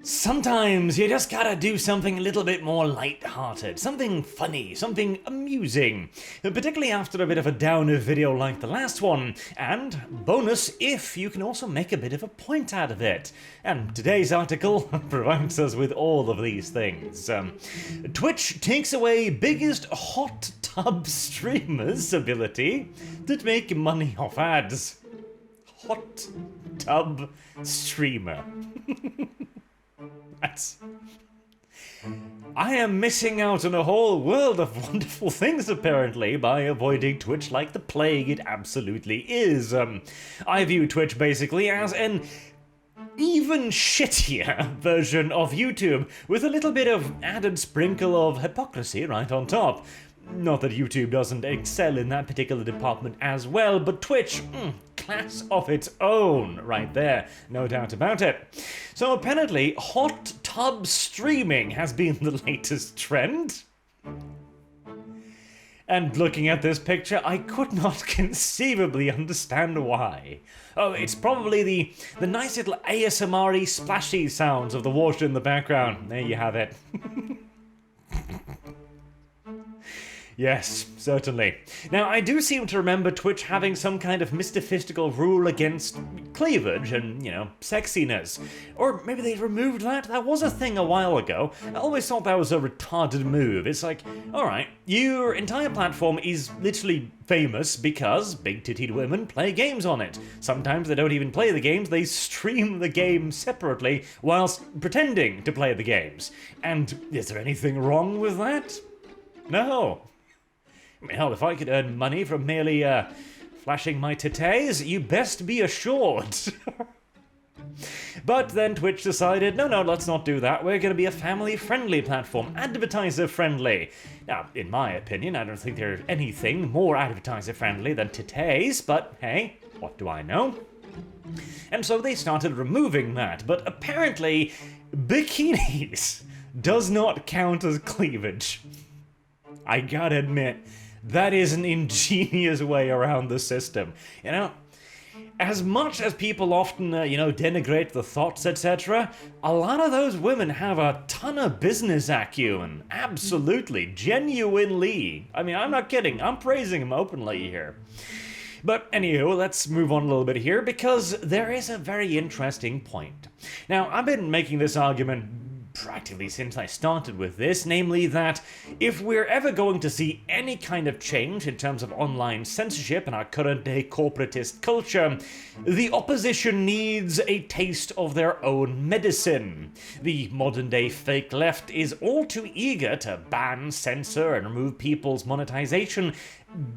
Sometimes you just gotta do something a little bit more light-hearted, something funny, something amusing, particularly after a bit of a downer video like the last one, and bonus if you can also make a bit of a point out of it. And today's article provides us with all of these things. Twitch takes away biggest hot tub streamer's ability to make money off ads. Hot tub streamer. I am missing out on a whole world of wonderful things, apparently, by avoiding Twitch like the plague it absolutely is. I view Twitch basically as an even shittier version of YouTube, with a little bit of added sprinkle of hypocrisy right on top. Not that YouTube doesn't excel in that particular department as well, but Twitch, class of its own right there, no doubt about it. So apparently, hot tub streaming has been the latest trend. And looking at this picture, I could not conceivably understand why. Oh, it's probably the nice little ASMR-y splashy sounds of the water in the background. There you have it. Yes, certainly. Now, I do seem to remember Twitch having some kind of mystifical rule against cleavage and, sexiness. Or maybe they removed that? That was a thing a while ago. I always thought that was a retarded move. It's like, alright, your entire platform is literally famous because big-titted women play games on it. Sometimes they don't even play the games, they stream the game separately whilst pretending to play the games. And is there anything wrong with that? No. I mean, hell, if I could earn money from merely, flashing my titties, you best be assured. But then Twitch decided, no, let's not do that. We're going to be a family-friendly platform, advertiser-friendly. Now, in my opinion, I don't think there's anything more advertiser-friendly than titties, but hey, what do I know? And so they started removing that, but apparently, bikinis does not count as cleavage. I gotta admit, that is an ingenious way around the system. As much as people often, denigrate the thoughts, etc., a lot of those women have a ton of business acumen. Absolutely, genuinely. I mean, I'm not kidding, I'm praising them openly here. But anywho, let's move on a little bit here, because there is a very interesting point. Now, I've been making this argument practically since I started with this, namely that if we're ever going to see any kind of change in terms of online censorship in our current day corporatist culture, the opposition needs a taste of their own medicine. The modern day fake left is all too eager to ban, censor, and remove people's monetization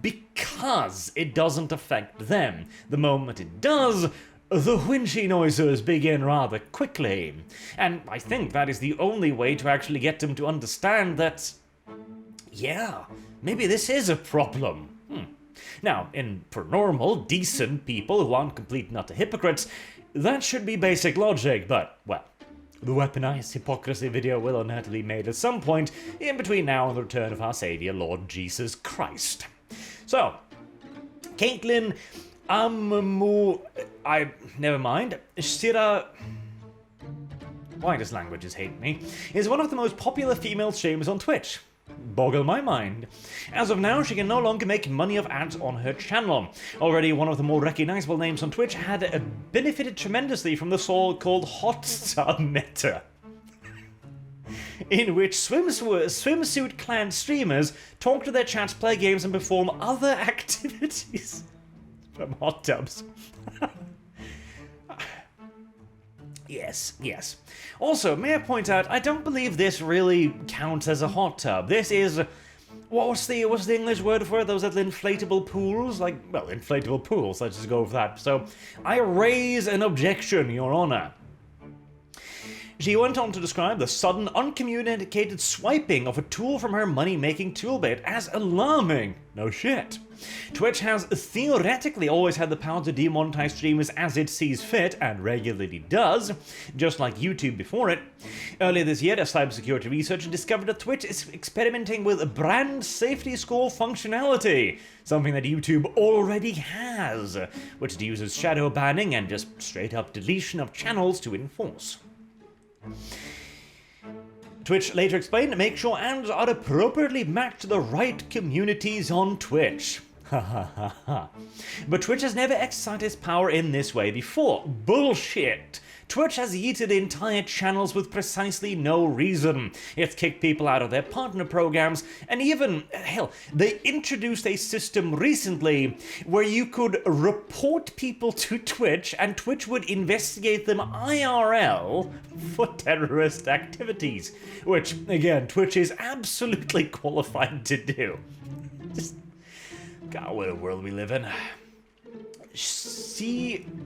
because it doesn't affect them. The moment it does, the whinchy noises begin rather quickly, and I think that is the only way to actually get them to understand that, yeah, maybe this is a problem. Now, for normal, decent people who aren't complete and utter hypocrites, that should be basic logic, but, well, the weaponized hypocrisy video will undoubtedly be made at some point in between now and the return of our Saviour, Lord Jesus Christ. So, Caitlin, never mind. Shira, why does languages hate me? Is one of the most popular female streamers on Twitch. Boggle my mind. As of now, she can no longer make money off ads on her channel. Already one of the more recognizable names on Twitch had benefited tremendously from the so-called hot tub meta, in which swimsuit-clad streamers talk to their chats, play games, and perform other activities from hot tubs. Yes. Also, may I point out, I don't believe this really counts as a hot tub. This is, what's the English word for it? Those little inflatable pools? Inflatable pools, let's just go with that. So, I raise an objection, Your Honor. She went on to describe the sudden, uncommunicated swiping of a tool from her money-making toolbit as alarming. No shit. Twitch has theoretically always had the power to demonetize streamers as it sees fit, and regularly does, just like YouTube before it. Earlier this year, a cybersecurity researcher discovered that Twitch is experimenting with a brand safety score functionality, something that YouTube already has, which it uses shadow banning and just straight-up deletion of channels to enforce. Twitch later explained, make sure ads are appropriately matched to the right communities on Twitch. Ha ha ha ha. But Twitch has never exercised its power in this way before. Bullshit. Twitch has yeeted entire channels with precisely no reason. It's kicked people out of their partner programs, and even, hell, they introduced a system recently where you could report people to Twitch, and Twitch would investigate them IRL for terrorist activities, which, again, Twitch is absolutely qualified to do. Just, God, what a world we live in.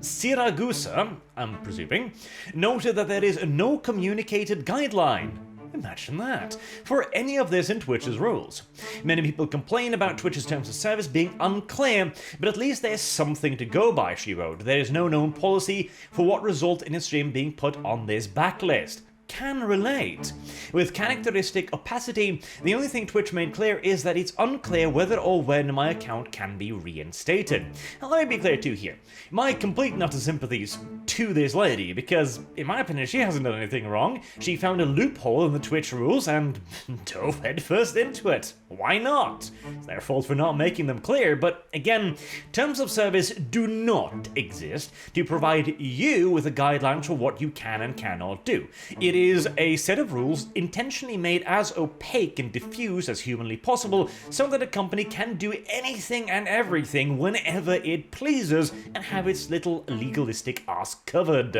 Siragusa, I'm presuming, noted that there is no communicated guideline. Imagine that. For any of this in Twitch's rules. Many people complain about Twitch's terms of service being unclear, but at least there's something to go by, she wrote. There is no known policy for what result in a stream being put on this backlist. Can relate. With characteristic opacity, the only thing Twitch made clear is that it's unclear whether or when my account can be reinstated. Now, let me be clear too here. My complete and utter sympathies to this lady, because in my opinion she hasn't done anything wrong. She found a loophole in the Twitch rules and dove headfirst into it. Why not? It's their fault for not making them clear, but again, terms of service do not exist to provide you with a guideline for what you can and cannot do. It is a set of rules intentionally made as opaque and diffuse as humanly possible so that a company can do anything and everything whenever it pleases and have its little legalistic ass covered.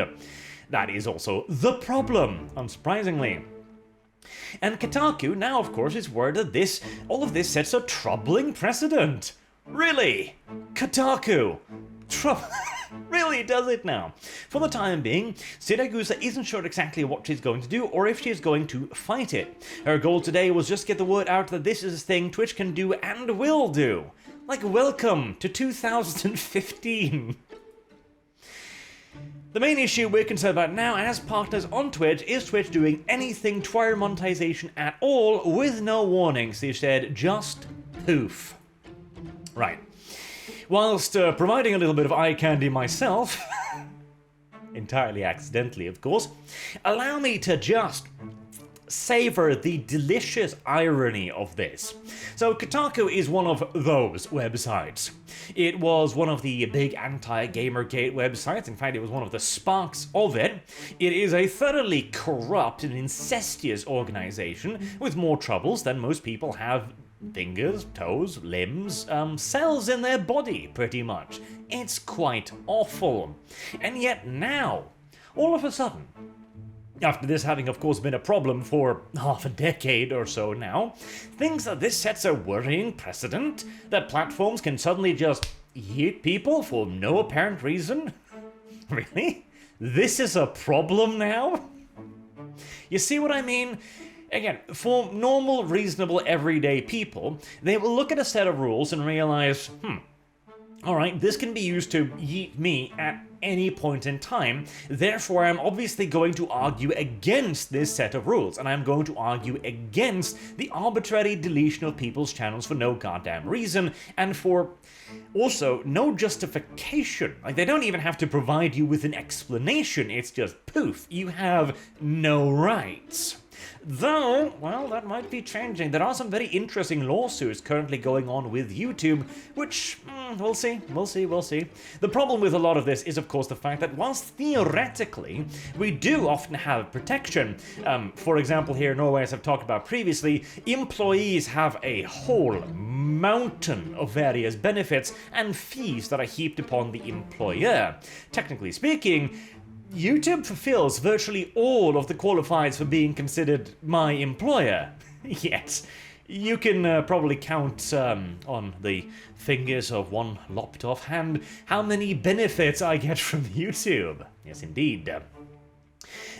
That is also the problem, unsurprisingly. And Kotaku now, of course, is worried that all of this sets a troubling precedent. Really? Kotaku? Really does it now? For the time being, Siragusa isn't sure exactly what she's going to do or if she's going to fight it. Her goal today was just get the word out that this is a thing Twitch can do and will do. Like, welcome to 2015. The main issue we're concerned about now as partners on Twitch is Twitch doing anything toward monetization at all with no warnings. They said, just poof. Right. Whilst providing a little bit of eye candy myself, entirely accidentally of course, allow me to just savor the delicious irony of this. So Kotaku is one of those websites. It was one of the big anti-Gamergate websites. In fact, it was one of the sparks of it. It is a thoroughly corrupt and incestuous organization with more troubles than most people have fingers, toes, limbs, cells in their body, pretty much. It's quite awful. And yet now, all of a sudden, after this having of course been a problem for half a decade or so now, thinks that this sets a worrying precedent that platforms can suddenly just yeet people for no apparent reason? Really? This is a problem now? You see what I mean? Again, for normal, reasonable, everyday people, they will look at a set of rules and realize, alright, this can be used to yeet me at any point in time, therefore I'm obviously going to argue against this set of rules, and I'm going to argue against the arbitrary deletion of people's channels for no goddamn reason, and for also no justification. Like, they don't even have to provide you with an explanation, it's just poof, you have no rights. Though, well, that might be changing. There are some very interesting lawsuits currently going on with YouTube, which, we'll see. The problem with a lot of this is, of course, the fact that whilst theoretically we do often have protection, for example, here in Norway, as I've talked about previously, employees have a whole mountain of various benefits and fees that are heaped upon the employer. Technically speaking, YouTube fulfills virtually all of the qualifiers for being considered my employer. Yes, you can probably count on the fingers of one lopped off hand how many benefits I get from YouTube. Yes, indeed.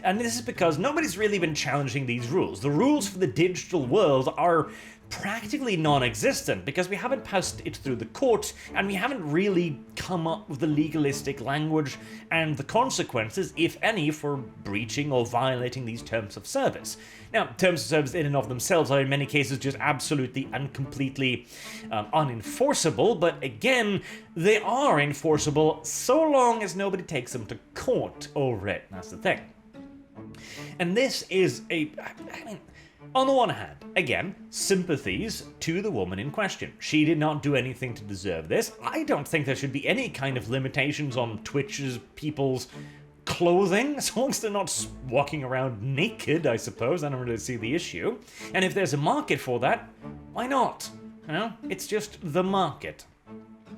And this is because nobody's really been challenging these rules. The rules for the digital world are practically non-existent because we haven't passed it through the courts and we haven't really come up with the legalistic language and the consequences, if any, for breaching or violating these terms of service. Now, terms of service in and of themselves are in many cases just absolutely and completely unenforceable, but again, they are enforceable so long as nobody takes them to court over it. That's the thing. And this is I mean, on the one hand, again, sympathies to the woman in question. She did not do anything to deserve this. I don't think there should be any kind of limitations on Twitch's people's clothing, as long as they're not walking around naked, I suppose. I don't really see the issue. And if there's a market for that, why not? You know, it's just the market.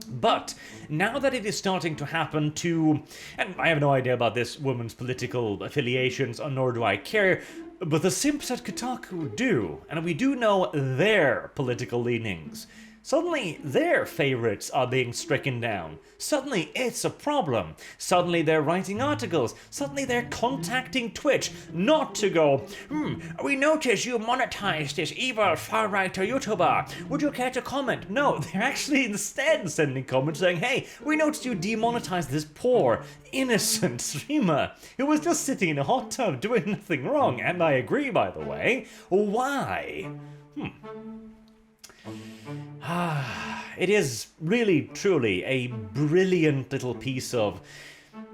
But now that it is starting to happen to, and I have no idea about this woman's political affiliations, nor do I care, but the simps at Kotaku do, and we do know their political leanings. Suddenly, their favorites are being stricken down. Suddenly, it's a problem. Suddenly, they're writing articles. Suddenly, they're contacting Twitch, not to go, we notice you monetized this evil far-right YouTuber. Would you care to comment? No, they're actually instead sending comments saying, hey, we noticed you demonetized this poor, innocent streamer who was just sitting in a hot tub doing nothing wrong. And I agree, by the way. Why? It is really, truly a brilliant little piece of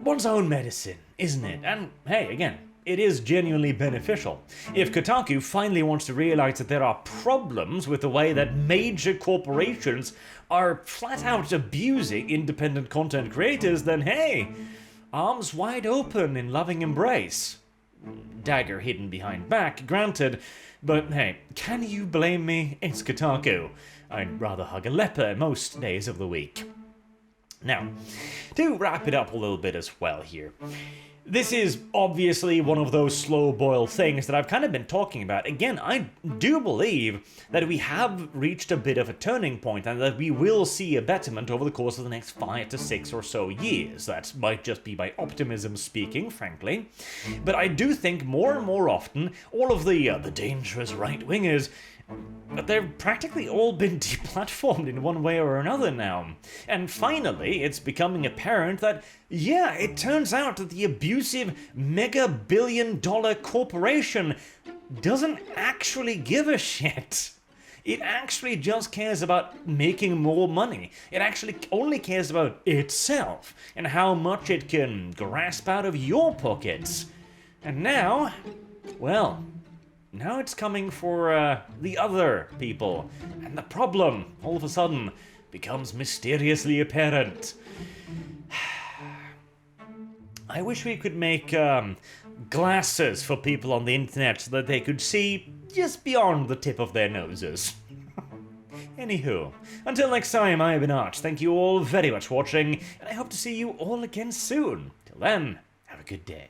one's own medicine, isn't it? And hey, again, it is genuinely beneficial. If Kotaku finally wants to realize that there are problems with the way that major corporations are flat out abusing independent content creators, then hey, arms wide open in loving embrace. Dagger hidden behind back, granted, but hey, can you blame me? It's Kotaku. I'd rather hug a leper most days of the week. Now, to wrap it up a little bit as well here. This is obviously one of those slow-boiled things that I've kind of been talking about. Again, I do believe that we have reached a bit of a turning point and that we will see a betterment over the course of the next 5 to 6 or so years. That might just be my optimism speaking, frankly. But I do think more and more often, all of the dangerous right-wingers, but they've practically all been deplatformed in one way or another now. And finally, it's becoming apparent that, yeah, it turns out that the abusive mega-billion-dollar corporation doesn't actually give a shit. It actually just cares about making more money. It actually only cares about itself and how much it can grasp out of your pockets. And now, well, now it's coming for the other people, and the problem, all of a sudden, becomes mysteriously apparent. I wish we could make glasses for people on the internet so that they could see just beyond the tip of their noses. Anywho, until next time, I have been Arch. Thank you all very much for watching, and I hope to see you all again soon. Till then, have a good day.